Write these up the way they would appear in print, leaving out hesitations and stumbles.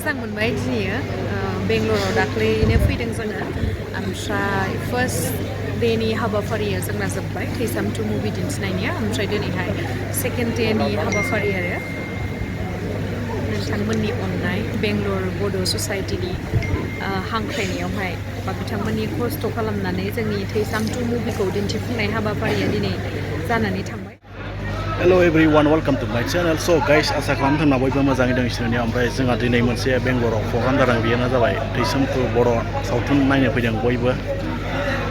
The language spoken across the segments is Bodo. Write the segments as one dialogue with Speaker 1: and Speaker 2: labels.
Speaker 1: मोजां मोनबाय दिनैयो बेंगलराव दाख्लैनो फैदों जोङो ओमफ्राय फार्स्ट डेनि हाबाफारिया जोंना जोब्बाय थैसाम 2 मुभि दिन्थिनायनिया ओमफ्राय दिनैहाय सेकेन्ड डेनि हाबाफारि आरो नोंथांमोननि अननाय बेंगलर बड' ससाइटिनि हांख्रायनायावहाय बा बिथांमोननि खस्थ' खालामनानै जोंनि थैसाम 2 मुभिखौ दिन्थिफुंनाय हाबाफारिया दिनै जानानै थांबाय।
Speaker 2: Hello everyone, welcome to my channel. So guys, आसा खालामदों ना बयबो मोजाङै दं इसोरनि ओमफ्राय जोंहा दिनै मोनसे बेंगलराव प्रग्राम जादों बेनो जाबाय थैसाम 2 बर' सावथुन नायनो फैदों बयबो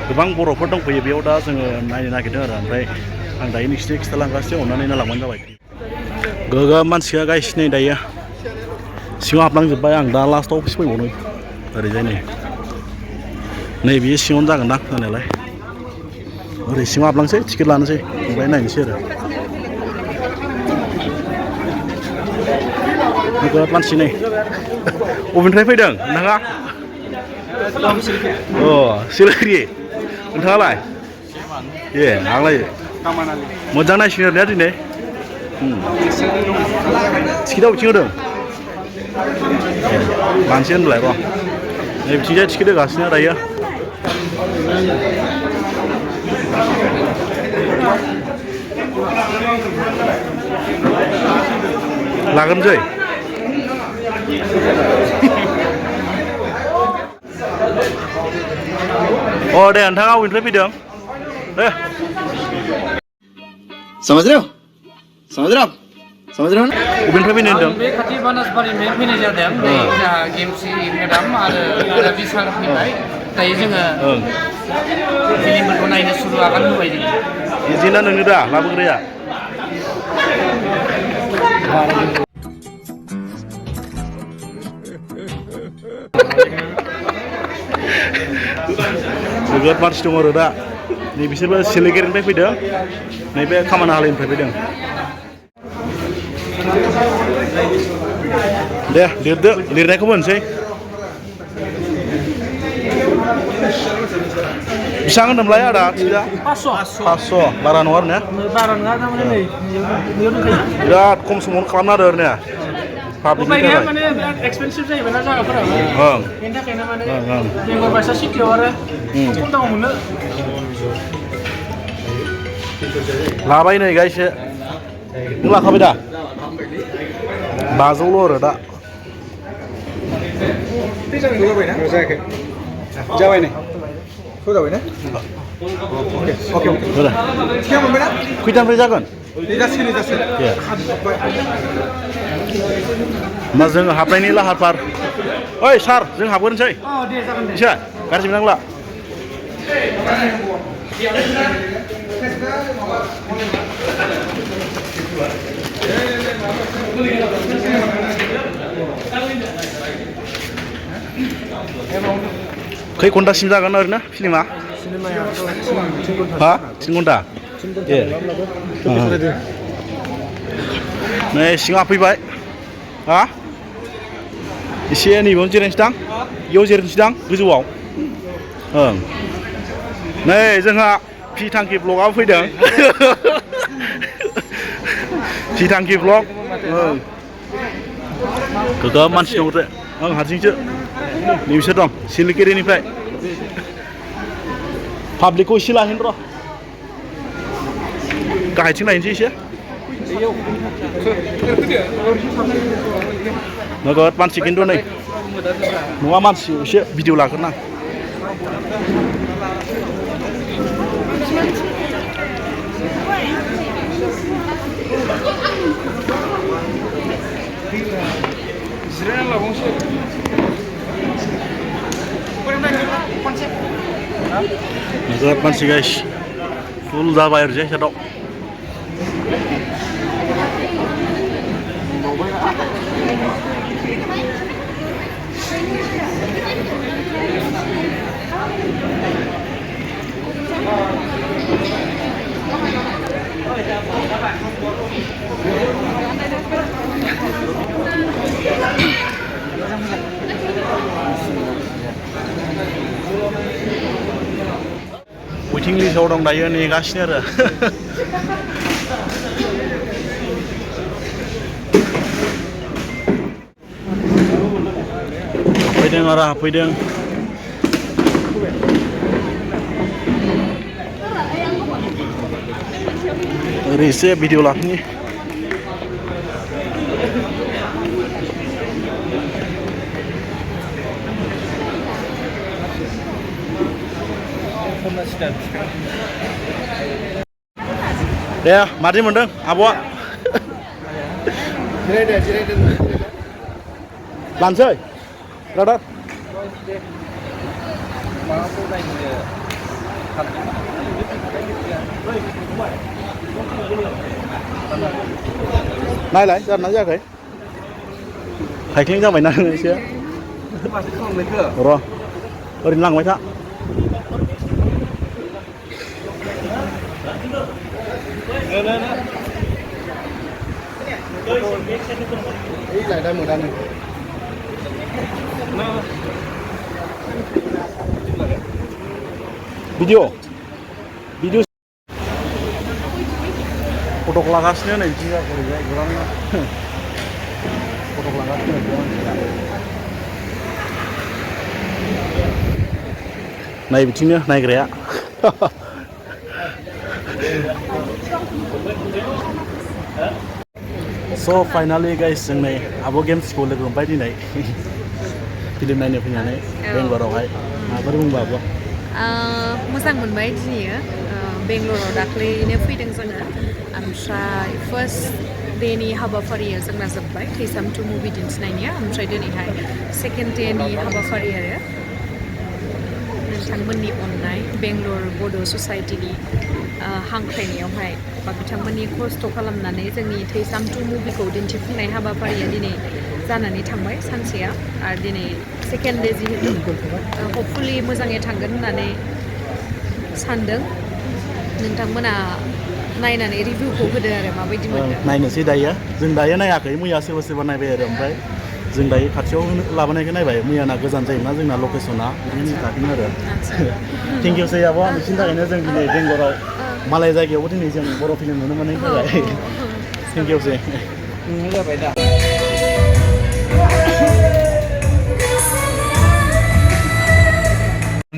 Speaker 2: गोबां बर'फोर दंफैयो बेयाव दा जोङो नायनो नागिरदों आरो ओमफ्राय आं दायो नोंसिनो खिथालांगासिनो अननानै नायलांबानो जाबाय। गोगोम मानसिया गाइस नै दायो सिङाव हाबलांजोब्बाय आं दा लास्टआव फैबावनो ओरैजाय नै बियो सिङावनो जागोन ना जानायालाय ओरै सिङाव हाबलांसै टिकेट लानोसै ओमफ्राय नायनोसै आरो नोगोद मानसि नै बबेनिफ्राय फैदों नोंथाङा? अ सिलगुरि नोंथाङालाय? ए आंलाय मोजां नायसिगोन आरोना दिनै टिकेटआ बबेथिं होदों? लानोसै होनलाय र' नै बिथिंजाय टिकेट होगासिनो दायो लागोनसै अ दे नोंथाङा बबेनिफ्राय फैदों दे
Speaker 3: समझ रहे हो ना
Speaker 2: बबेनिफ्राय फैनो होनदों?
Speaker 4: बे खाथि बानासबारिनिफ्राय फैनाय जादों नै जोंहा गेमसि मेदाम आरो रबि सार फैबाय दायो जोङो फिल्मफोरखौ नायनो सुरु आगान होबाय जों
Speaker 2: इजिना नोंनो दा लाबोग्राया जोबोद मानसि दं आरो दा नै बिसोरबो सिलिगुरिनिफ्राय फैदों नैबे खामानाहालिनिफ्राय फैदों दे लिरदो लिरनायखौबो होनसै बेसेबां होनदोंमोनलाय आदा टिकेटआ? 500 बारा नङा आरो ने?
Speaker 4: बारा नङा थारमाने नै बेयाव दंखायो
Speaker 2: बिराद खम समावनो खालामना होदो आरो ने पाब्लिकनि थाखाय
Speaker 4: माने बिराद एक्सपेन्सिभ जाहैबाय ना जायगाफोराबो
Speaker 2: ओं
Speaker 4: बेनि थाखायनो माने बेंगल बायसा सिटियाव आरो खम दामाव मोनो
Speaker 2: लाबाय नै गायसे नों लाखाबाय दा 500ल' आरो दा
Speaker 3: जायाखै जाबाय नै जाबाय ना अके टिकेट मोनबाय ना
Speaker 2: खैटानिफ्राय जागोन?
Speaker 3: जासिगोन
Speaker 2: होमबा जों हाबनायनि लाहार फाहार ओइ सार जों हाबग्रोनोसै
Speaker 4: दे जागोन दे
Speaker 2: एसे गाज्रि मोननांला खै घन्टासिम जागोन ओरैनो फिल्मा? हा 3 घन्टा ए नै सिङाव हाबफैबाय हा एसे नैबावनो जिरायनोसैदां बेयाव जिरायनोसैदां गोजौआव ओं नै जोंहा पि थांखि ब्लगआबो फैदों पि थांखि ब्लग ओं गोगोम मानसि दं आं हारसिंसो नैबिसोर दं सिलिगुरिनिफ्राय पाब्लिकखौ एसे लाहैनो र' गाहायथिं नायनोसै एसे नोगोद मानसि खिन्थु नै नङा मानसि एसे भिडिअ लाग्रोना नोगोद मानसि गाइस फुल जाबाय ओरैजाय साइडआव वेटिं लिस्टआव दं दायो नेगासिनो आरो हाबफैदों आरो हाबफैदों ओरै एसे भिडिअ लाफिनि दे मादि मोनदों आब'आ लानोसै ब्रादार नायलाय जादोंना जायाखै हाइक्लिं जाबायना नोङो एसे र' ओरैनो लांबाय था भिडिअ फटक लागासिनो नै बिथिं ओरैजाय गोबांनो फटक लागासिनो नाय बिथिंनो नायग्राया स' फाइनालि गाइस जों नै आब' गेम्सखौ लोगो मोनबाय दिनै फिल्म नायनो फैनानै बेंगलरावहाय माबाफोर बुंबा आब'
Speaker 1: मोजां मोनबाय दिनैयो बेंगलराव दाख्लैनो फैदों जोङो ओमफ्राय फार्स्ट डेनि हाबाफारिया जोंना जोब्बाय थैसाम 2 मुभि दिन्थिनायनिया ओमफ्राय दिनैहाय सेकेन्ड डेनि हाबाफारि आरो नोंथांमोननि अननाय बेंगलर बड' ससाइटिनि हांख्रायनायावहाय बा बिथांमोननि खस्थ' खालामनानै जोंनि थैसाम 2 मुभिखौ दिन्थिफुंनाय हाबाफारिया दिनै जानानै थांबाय सानसेया आरो दिनै सेकेन्ड डे जिहेतु हपफुलि मोजाङै थांगोन होननानै सानदों नोंथांमोना नायनानै रिभिउखौ होदो आरो माबायदि मोनदों
Speaker 2: नायनोसै दायो जों दायो नायाखै मैया सोरबा सोरबा नायबाय आरो ओमफ्राय जों दायो खाथियाव लाबोनायखौ नायबाय मैयाना गोजान जायोना जोंना लकेसना बिदिनो थाफिनो आरो थेंक इउ सै आब' नोंसिनि थाखायनो जों दिनै बेंगलराव मालाय जायगायावबो दिनै जों बर' फिल्म नुनो मोननायनि थाखाय थेंक इउ सै जाबाय दा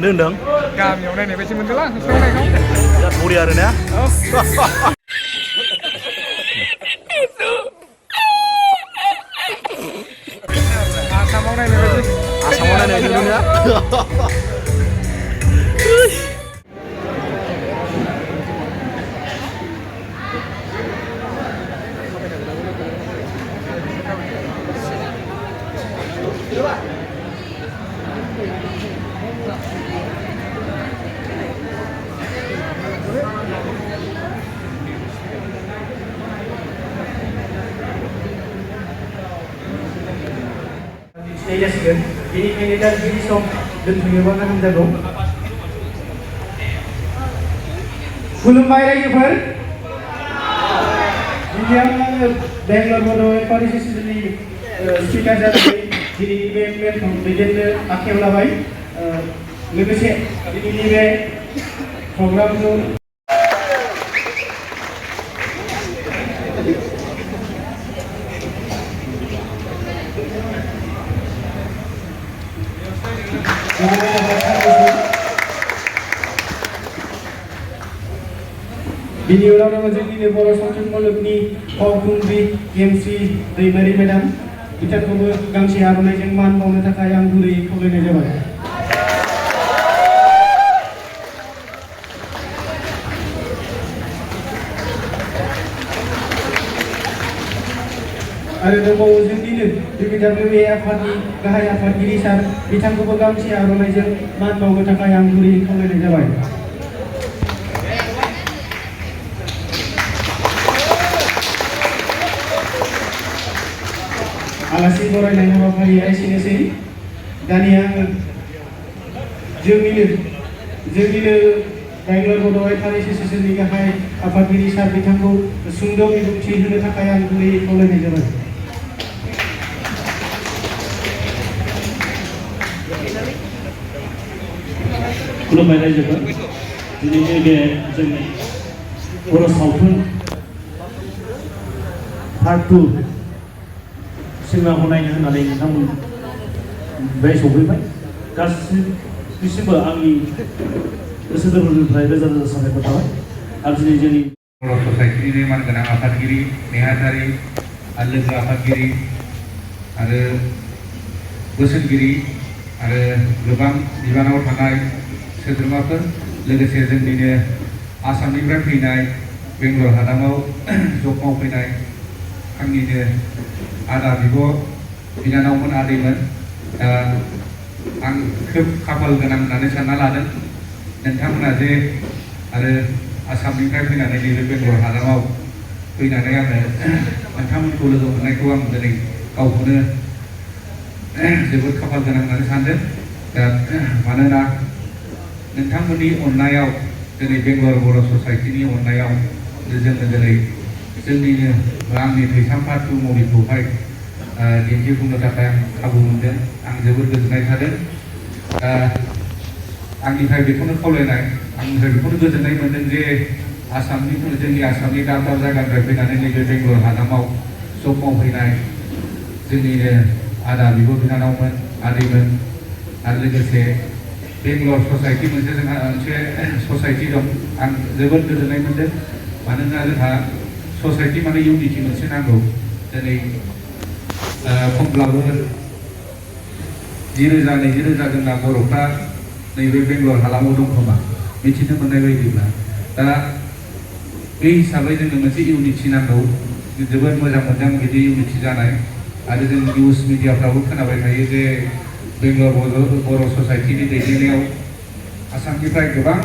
Speaker 2: होनदों
Speaker 3: गामियाव नायनाय बायदि मोनदोंलां संनायखौ
Speaker 2: बिराद बरिया आरो ना
Speaker 3: आसामाव नायनाय बायदि
Speaker 2: नुदोंना
Speaker 5: जासिगोन बेनिखायनो दा गिबि सम दोनथ'योबा गाहाम जागौ खुलुमबाय रायजोफोर गिबियावनो आङो बेंगलर बड' एफार एस'सियेसननि स्पिकार जानानै दिनैनि बे मेलखौ दैदेननो आखायाव लाबाय लोगोसे दिनैनि बे प्रग्रामखौ बिनि उनाव दङ जोंनिनो बर' सावथुन मुलुगनि फावखुंग्रि गेमस्रि दैमारि मेडाम बिथांखौबो गांसे आर'नाइजों मान बावनो थाखाय आं गुरैयै खावलायनाय जाबाय आरो दंबावो जोंनिनो BBWA आफादनि गाहाय आफादगिरि सार बिथांखौबो गांसे आर'नाइजों मान बावनो थाखाय आं गुरैयै खावलायनाय जाबाय आलासि बरायनाय हाबाफारिया एसेनोसै दानिया आङो जोंनिनो बेंगलर बड' एफार एस'सियेसननि गाहाय आफादगिरि सार बिथांखौ सुंद' बिबुंथि होनो थाखाय आं गुरैयै खावलायनाय जाबाय खुलुमबाय रायजोफोर दिनैनि बे जोंनि बर' सावथुन पार्ट 2 सिनेमाखौ नायनो होननानै नोंथांमोन
Speaker 6: बेहाय सफैबाय गासिबो आंनि गोसो गोरबोनिफ्राय रोजा रोजा साबायखर थाबाय आरो दिनै जोंनि
Speaker 7: बर' ससाइटिनि मानगोनां आफादगिरि नेहाथारि आरो लोगो आफादगिरि आरो बोसोनगिरि आरो गोबां बिबानाव थानाय सोद्रोमाफोर लोगोसे जोंनिनो आसामनिफ्राय फैनाय बेंगलर हादामाव जब मावफैनाय आंनिनो आदा बिब' बिनानावमोन आदैमोन आं खोब खाफाल गोनां होननानै सानना लादों नोंथांमोना जे आरो आसामनिफ्राय फैनानै नैबे बेंगलर हादामाव फैनानै आङो नोंथांमोनखौ लोगो मोननायखौ आं दिनै गावखौनो जोबोद खाफाल गोनां होननानै सानदों मानोना नोंथांमोननि अननायाव दिनै बेंगलर बर' ससाइटिनि अननायाव जोङो दिनै जोंनिनो आंनि थैसाम पार्टु मुभिखौहाय दिन्थिफुंनो थाखाय आं खाबु मोनदों आं जोबोद गोजोननाय थादों आंनिफ्राय बेखौनो खावलायनाय आंनिफ्राय बेखौनो गोजोननाय मोनदों जे जोंनि आसामनि दाब दाब जायगानिफ्राय फैनानै नैबे बेंगलर हादामाव जब मावफैनाय जोंनिनो आदा बिब' बिनानावमोन आदैमोन आरो लोगोसे बेंगलर ससाइटि जोंहा मोनसे ससाइटि दं आं जोबोद गोजोननाय मोनदों मानोना जोंहा ससाइटि माने इउनिटि मोनसे नांगौ दिनै खमब्लाबो 10,000-20,000 जोंना बर'फ्रा नैबे बेंगलर हालामाव दं खोमा मिथिनो मोननाय बायदिब्ला दा बे हिसाबै जोंनो मोनसे इउनिटि नांगौ जोबोद मोजां मोनदों बिदि इउनिटि जानाय आरो जों निउस मिडियाफ्रावबो खोनाबाय थायो जे बेंगलर बर' ससाइटिनि दैदेननायाव आसामनिफ्राय गोबां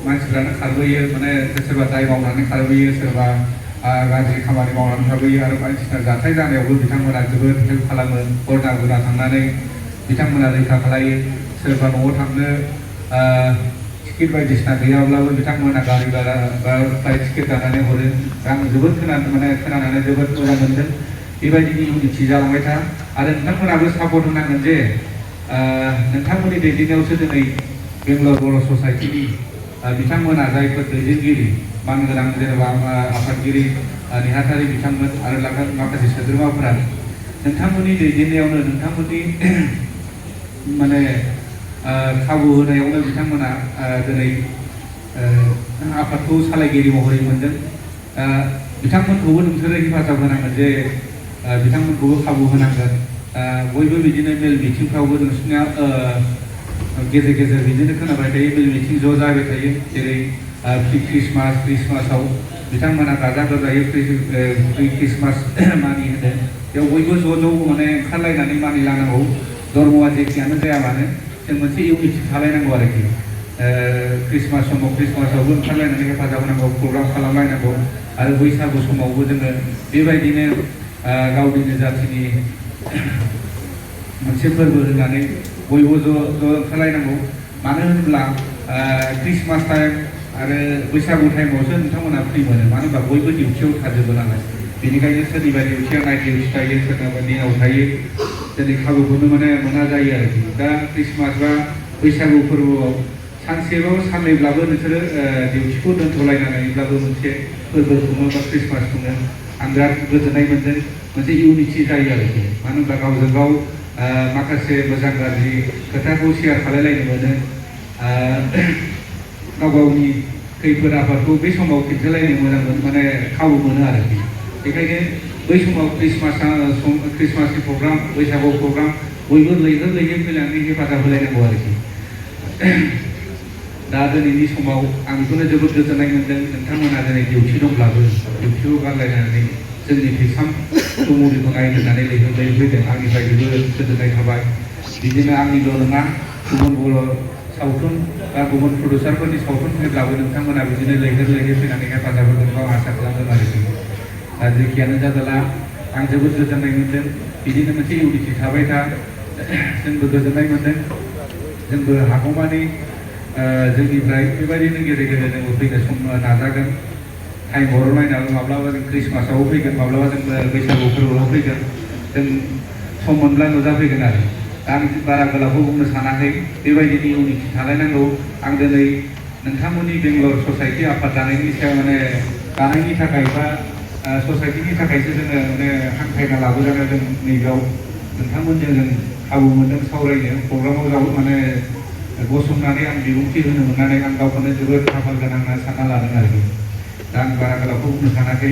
Speaker 7: मानसिफ्रानो खारबोयो माने सोरबा दाय मावनानै खारबोयो सोरबा गाज्रि खामानि मावनानै खारबोयो आरो बायदिसिना जाथाय जानायावबो बिथांमोना जोबोद हेल्प खालामो बरदा गुना थांनानै बिथांमोना रैखा खालायो सोरबा न'आव थांनो टिकेट बायदिसिना गैयाब्लाबो बिथांमोना गारि भारा बा फ्लाइट टिकेट दानानै हरो आं जोबोद खोनानानै जोबोद मोजां मोनदों बेबायदिनो इउनिटि जालांबाय था आरो नोंथांमोनाबो सापर्ट होनांगोन जे नोंथांमोननि दैदेननायावसो दिनै बेंगलर बर' ससाइटिनि बिथांमोना जायफोर दैदेनगिरि मानगोनां जेनेबा आफादगिरि नेहाथारि बिथांमोन आरो माखासे सोद्रोमाफोरा नोंथांमोननि दैदेननायावनो नोंथांमोननि माने खाबु होनायावनो बिथांमोना दिनै आफादखौ सालायगिरि महरै मोनदों बिथांमोनखौबो नोंसोरो हेफाजाब होनांगोन जे बिथांमोनखौबो खाबु होनांगोन बयबो बिदिनो मेल मिटिंफ्रावबो नोंसोरनिया गेजेर गेजेर बिदिनो खोनाबाय थायो मेल मिटिं ज' जाबाय थायो जेरै क्रिसमासाव बिथांमोना गाजा गोमजायै प्रि क्रिसमास मानि होनो बेयाव बयबो ज' माने ओंखारलायनानै मानि लानांगौ धर्मआ जेखियानो जाया मानो जों मोनसे इउनिटि थालायनांगौ आरोखि क्रिसमास समाव क्रिसमासावबो ओंखारलायनानै हेफाजाब होनांगौ प्रग्राम खालामलायनांगौ आरो बैसागु समावबो जोङो बेबायदिनो गावनिनो जाथिनि मोनसे फोरबो होनानै बयबो ज' ओंखारलायनांगौ मानो होनोब्ला क्रिसमास टाइम आरो बैसागु टाइमावसो नोंथांमोना फ्रि मोनो मानो होनबा बयबो डिउटियाव थाजोबो नालाय बेनिखायनो सोरनिबा डिउटिया नाइट डिउटि थायो सोरनाबा दिनाव थायो दिनै खाबुखौनो मोना जायो आरोखि दा क्रिसमास बा बैसागु फोरबोआव सानसेल' साननैब्लाबो नोंसोरो डिउटिखौ दोनथ'लायनानैब्लाबो मोनसे फोरबो खुङो बा क्रिसमास खुङो आं बिराद गोजोननाय मोनदों मोनसे इउनिटि जायो आरोखि मानो होनब्ला गावजों गाव माखासे मोजां गाज्रि खोथाखौ शेयार खालायलायनो मोनो गाव गावनि खैफोद आफादखौ बे समाव खिन्थालायनो मोजां माने खाबु मोनो आरोखि बेखायनो बै समाव क्रिसमासनि प्रग्राम बैसागु प्रग्राम बयबो लैहोर फैनानै हेफाजाब होलायनांगौ आरोखि दा दिनैनि समाव आं बेखौनो जोबोद गोजोननाय मोनदों नोंथांमोना दिनै डिउटि दंब्लाबो डिउटिखौ गारलायनानै जोंनि थैसाम मुभिखौ नायनो होननानै लैहोर फैदों आंनिफ्राय जोबोद गोजोननाय थाबाय बिदिनो आंनिल' नङा गुबुन बर' सावथुन बा गुबुन प्रडिउसारफोरनि सावथुन फैब्लाबो नोंथांमोना बिदिनो लैहोर फैनानै हेफाजाब होगोनखौ आसा खालामदों आरोखि दा जेखियानो जादोला आं जोबोद गोजोननाय मोनदों बिदिनो मोनसे इउनिटि थाबाय था जोंबो गोजोननाय मोनदों जोंबो हागौमानि जोंनिफ्राय बेबायदिनो गेजेर गेजेर जोंबो फैनो सम नाजागोन टाइम हरनायनानै माब्लाबा जों क्रिसमासाव फैगोन माब्लाबा जों बैसागु फोरबोआव फैगोन जों सम मोनब्ला नुजाफैगोन आरो आं बारा गोलावखौ बुंनो सानाखै बेबायदिनो इउनिटि थालायनांगौ आं दिनै नोंथांमोननि बेंगलर ससाइटि आफाद दानायनि सायाव दानायनि थाखाय बा ससाइटिनि थाखायसो जोङो हांख्रायना लाबोजानो जों नैबेयाव नोंथांमोनजों जों खाबु मोनदों सावरायनो प्रग्रामाव माने गसंनानै आं बिबुंथि होनो मोननानै आं गावखौनो जोबोद खाफाल गोनां होनना सानना लादों आरोखि दा आं बारा गोलावखौ बुंनो सानाखै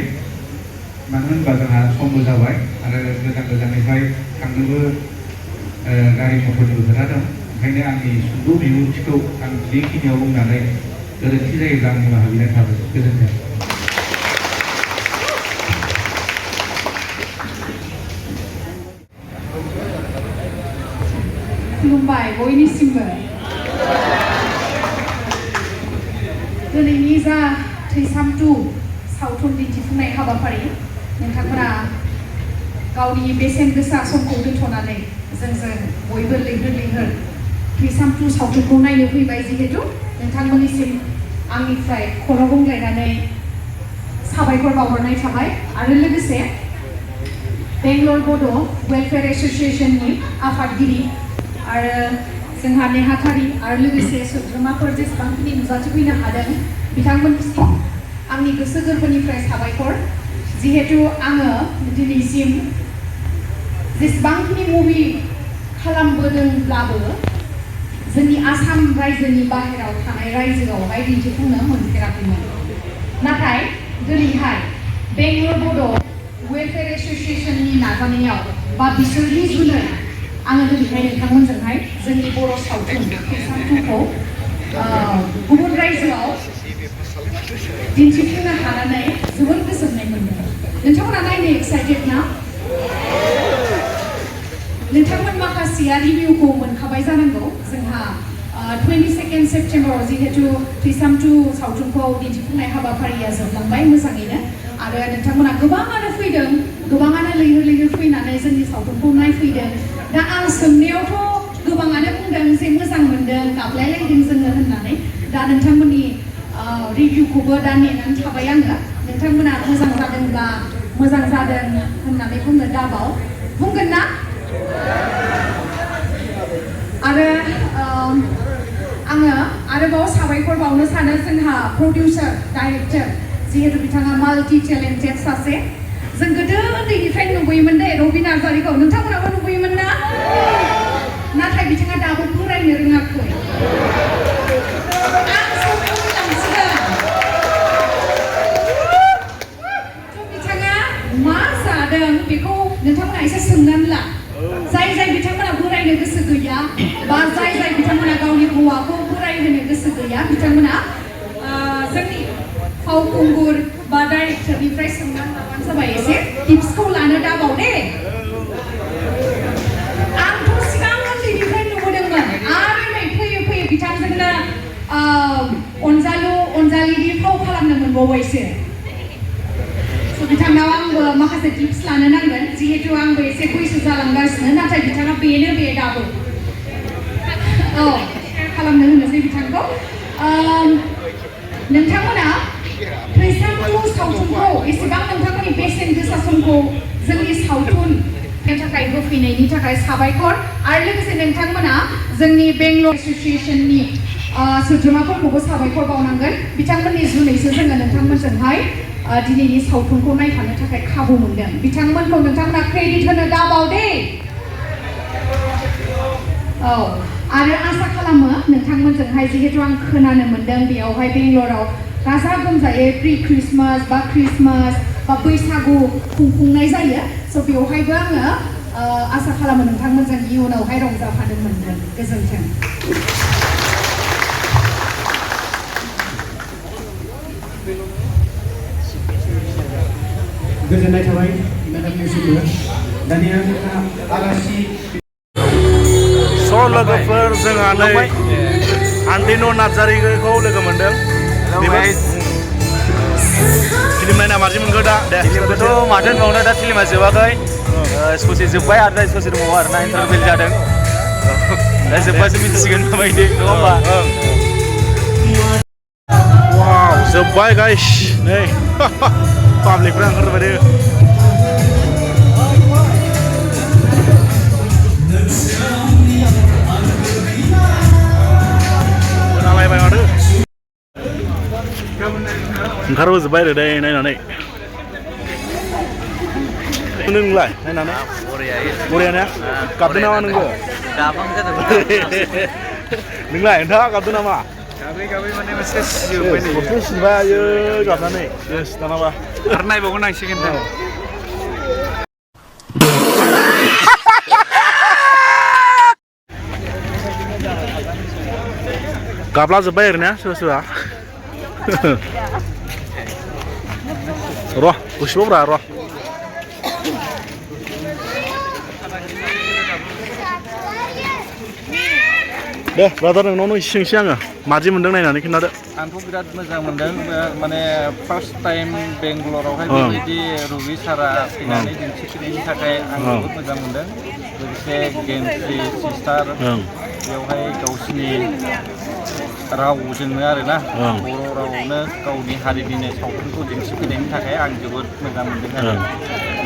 Speaker 7: मानो होनबा जोंहा समबो जाबाय आरो गोजान गोजाननिफ्राय थांनोबो गारि मथरनिबो खोथा दं ओंखायनो आंनि सुंद' बिबुंथिखौ आं बेखिनियाव बुंनानै गोरोन्थि जायोब्ला आं निमाहा बिनाय थाबाय गोजोन्थों।
Speaker 8: खुलुमबाय बयनिसिमबो दिनैनि जा थैसाम 2 सावथुन दिन्थिफुंनाय हाबाफारि नोंथांमोना गावनि बेसेन गोसा समखौ दोनथ'नानै जोंजों बयबो लैहोर लैहोर थैसाम 2 सावथुनखौ नायनो फैबाय जिहेतु नोंथांमोननिसिम आंनिफ्राय खर' गंग्लायनानै साबायखर बावहरनाय थाबाय आरो लोगोसे बेंगलर बड' वेलफेयार एस'सिएशननि आफादगिरि आरो जोंहा नेहाथारि आरो लोगोसे सोद्रोमाफोर जेसेबांखिनि नुजाथिफैनो हादों बिथांमोननिसिम आंनि गोसो गोरबोनिफ्राय साबायखर जिहेतु आङो दिनैसिम जेसेबांखिनि मुभि खालामबोदोंब्लाबो जोंनि आसाम रायजोनि बाहेराव थानाय रायजोआवहाय दिन्थिफुंनो मोनफेराखैमोन नाथाय दिनैहाय बेंगलर बड' वेलफेयार एस'सिएशननि नाजानायाव बा बिसोरनि जुनै आङो दिनैहाय नोंथांमोनजोंहाय जोंनि बर' सावथुन थैसाम 2खौ गुबुन रायजोआव दिन्थिफुंनो हानानै जोबोद गोजोननाय मोनदों। नोंथांमोना नायनो एक्साइटेड ना? नोंथांमोन माखासेया रिभिउखौ मोनखाबाय जानांगौ जोंहा 22 सेप्टेम्बराव जिहेतु थैसाम 2 सावथुनखौ दिन्थिफुंनाय हाबाफारिया जोबलांबाय मोजाङैनो आरो नोंथांमोना गोबाङानो फैदों गोबाङानो लैहोर लैहोर फैनानै जोंनि सावथुनखौ नायफैदों दा आं सोंनायावथ' गोबाङानो बुंदों जे मोजां मोनदों गाबलायलायदों जोङो होननानै दा नोंथांमोननि रिभिउखौबो दा नेनानै थाबाय आङो नोंथांमोना मोजां जादोंब्ला मोजां जादों होननानै बुंनो दाबाव बुंगोन ना आरो आङो आरोबाव साबायखर बावनो सानो जोंहा प्रडिउसार डाइरेक्टर जिहेतु बिथाङा माल्टि टेलेन्टेड सासे जों गोदो उन्दैनिफ्राय नुबोयोमोन दे रबि नार्जारिखौ नोंथांमोनाबो नुबोयोमोन ना नाथाय बिथाङा दाबो फरायनो रोङाखै आं समखौ होलांसिगोन बिथाङा मा जादों बेखौ नोंथांमोना एसे सोंनानै ला जाय जाय बिथांमोना बोरायनो गोसो गैया बा जाय जाय बिथांमोना गावनि हौवाखौ बोरायहोनो गोसो गैया बिथांमोना जोंनि फावखुंगुर बा डाइरेक्टरनिफ्राय सोंनानै लाबानो जाबाय एसे टिप्सखौ लानो दाबाव दे आंथ' सिगां उन्दैनिफ्राय नुबोदोंमोन आरो नै फैयै फैयै बिथांजोंनो अनजालिनि फाव खालामनो मोनबावबायसो बिथांनाव आंबो माखासे टिप्स लानो नांगोन जिहेतु आंबो एसे बैसो जालांगासिनो नाथाय बिथाङा बेनो बे दाबो खालामनो होनोसै बिथांखौ नोंथांमोना थैसाम 2 सावथुनखौ एसेबां नोंथांमोननि बेसेन गोसा समखौ जोंनि सावथुननि थाखाय होफैनायनि थाखाय साबायखर आरो लोगोसे नोंथांमोना जोंनि बेंगलर एस'सिएशननि सोद्रोमाफोरखौबो साबायखर बावनांगोन बिथांमोननि जुनैसो जोङो नोंथांमोनजोंहाय दिनैनि सावथुनखौ नायफानो थाखाय खाबु मोनदों बिथांमोनखौ नोंथांमोना क्रेडिट होनो दाबाव दे आरो आसा खालामो नोंथांमोनजोंहाय जिहेतु आं खोनानो मोनदों बेयावहाय बेंगलराव गाजा गोमजायै प्रि क्रिसमास बा क्रिसमास बा बैसागु खुंफुंनाय जायो स' बेवहायबो आङो आसा खालामो नोंथांमोनजों इयुनावहाय रंजाफानो मोनगोन गोजोन्थों
Speaker 5: गोजोननाय थाबाय नोंथांनिसिमबो दानिया आलासि
Speaker 2: स' लोगोफोर जोंहा नै आन्दिनो नार्जारिखौ लोगो मोनदों फिल्म नायना मारजि मोनखो दा दे
Speaker 9: फिल्मखौथ' माथो होनबावनो दा फिल्मा जोबाखै ससे जोब्बाय आरो दा ससे दंबावो आरोना इन्टारभेल जादों दा जोब्बासो मिथिसिगोन माबायदि नङा होमबा
Speaker 2: वाव जोब्बाय गाइस नै पाब्लिकफ्रा ओंखारबाय दे खोनालायबाय माथो ओंखारबोजोब्बाय आरो दे नायनानै नोंलाय नायनानै बरियाना गाबदों नामा नोंबो नोंलाय नोंथाङा गाबदों नामा
Speaker 3: गाबै माने मोनसे सिजोब्बाय नै
Speaker 2: गस्ला सिनबाय आयो गाबनानै येस दानाबा
Speaker 3: आरो नायबावगोन आं सेकेन्ड टाइम
Speaker 2: गाबला जोब्बाय आरोना सोरबा सोरबा र' गुसुबावब्रा र' दे ब्रादार नोंनावनो एसे सोंसै आङो मादि मोनदों नायनानै खिन्थादो
Speaker 4: आंथ' बिराद मोजां मोनदों माने फार्स्ट टाइम बेंगलरावहाय बेबायदि रबि सारा फैनानै दिन्थिफैनायनि थाखाय आं जोबोद मोजां मोनदों लोगोसे गेमस्रि सिस्टार बेवहाय गावसिनि रावजोंनो आरोना बर' रावआवनो गावनि हारिनिनो सावथुनखौ दिन्थिफैनायनि थाखाय आं जोबोद मोजां मोनदों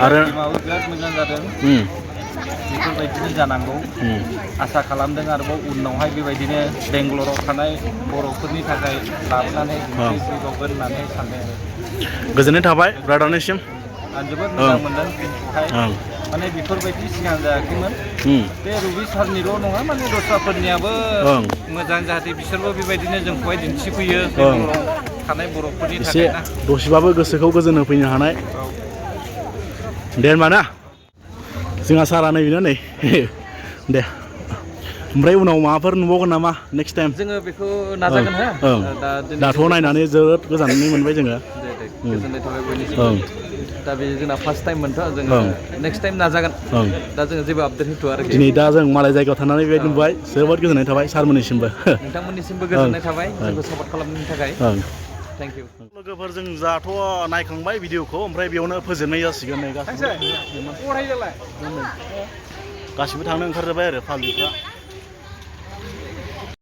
Speaker 4: आरो टिमाबो बिराद मोजां जादों बेफोरबायदिनो जानांगौ आसा खालामदों आरोबाव उनावहाय बेबायदिनो बेंगलराव थानाय बर'फोरनि थाखाय लाबोनानै दिन्थिफैबावगोन होननानै सानदों
Speaker 2: गोजोननाय थाबाय ब्रादारनिसिम
Speaker 4: आं जोबोद मोजां मोनदों बेखौहाय माने बेफोरबायदि सिगां जायाखैमोन बे रबि सारनिल' नङा माने दस्राफोरनियाबो मोजां जाहाथे बिसोरबो बेबायदिनो जोंखौहाय दिन्थिफैयो बेंगलराव थानाय बर'फोरनि
Speaker 2: एसे
Speaker 4: थाखाय
Speaker 2: दसेबाबो गोसोखौ गोजोन होफैनो हानाय दे होनबा ना जोंहा सारा नै बेनो नै दे ओमफ्राय उनाव माबाफोर नुबावगोन नामा नेक्स्ट टाइम
Speaker 4: जोङो बेखौ नाजागोन हो
Speaker 2: दाथ' नायनानै जोबोद गोजोननाय मोनबाय जोङो
Speaker 4: गोजोननाय थाबाय बयनिसिमबो दा बे जोंना फार्स्ट टाइम मोनथ' जोङो नेक्स्ट टाइम नाजागोन दा जोङो जेबो आपडेट होथ'आ आरोखि
Speaker 2: दिनै दा जों मालाय जायगायाव थानानै बेबायदि नुबाय जोबोद गोजोननाय थाबाय सारमोननिसिमबो
Speaker 4: नोंथांमोननिसिमबो गोजोननाय थाबाय जोंखौ सापर्ट खालामनायनि थाखाय थेंक इउ
Speaker 2: लोगोफोर जों दाथ' नायखांबाय भिडिअखौ ओमफ्राय बेयावनो फोजोबनाय जासिगोन नै गासिबो थांनो ओंखारजोब्बाय आरो फालिफ्रा